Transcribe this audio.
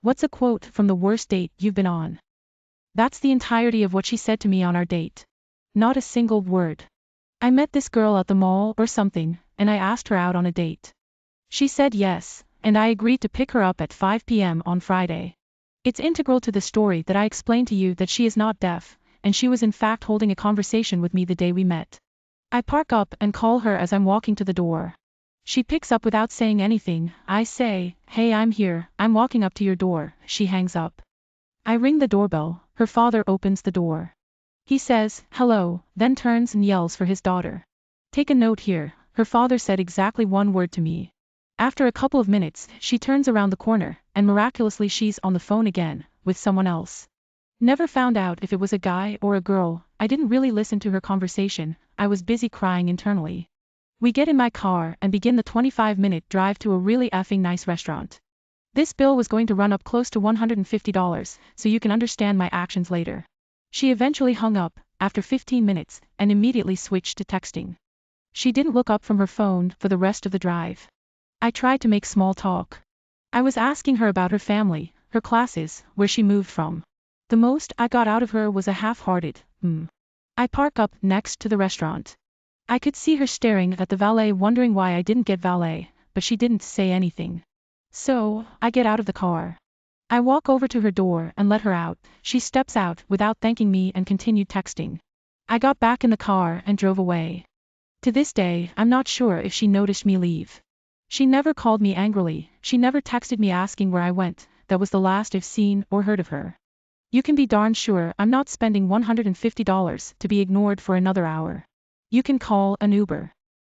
What's a quote from the worst date you've been on? That's the entirety of what she said to me on our date. Not a single word. I met this girl at the mall or something, and I asked her out on a date. She said yes, and I agreed to pick her up at 5 p.m. on Friday. It's integral to the story that I explained to you that she is not deaf, and she was in fact holding a conversation with me the day we met. I park up and call her as I'm walking to the door. She picks up without saying anything. I say, "Hey, I'm here, I'm walking up to your door." She hangs up. I ring the doorbell. Her father opens the door. He says, "Hello," then turns and yells for his daughter. Take a note here, her father said exactly one word to me. After a couple of minutes, she turns around the corner, and miraculously she's on the phone again, with someone else. Never found out if it was a guy or a girl. I didn't really listen to her conversation, I was busy crying internally. We get in my car and begin the 25-minute drive to a really effing nice restaurant. This bill was going to run up close to $150, so you can understand my actions later. She eventually hung up, after 15 minutes, and immediately switched to texting. She didn't look up from her phone for the rest of the drive. I tried to make small talk. I was asking her about her family, her classes, where she moved from. The most I got out of her was a half-hearted, I park up next to the restaurant. I could see her staring at the valet wondering why I didn't get valet, but she didn't say anything. So, I get out of the car. I walk over to her door and let her out. She steps out without thanking me and continued texting. I got back in the car and drove away. To this day, I'm not sure if she noticed me leave. She never called me angrily, she never texted me asking where I went. That was the last I've seen or heard of her. You can be darn sure I'm not spending $150 to be ignored for another hour. You can call an Uber.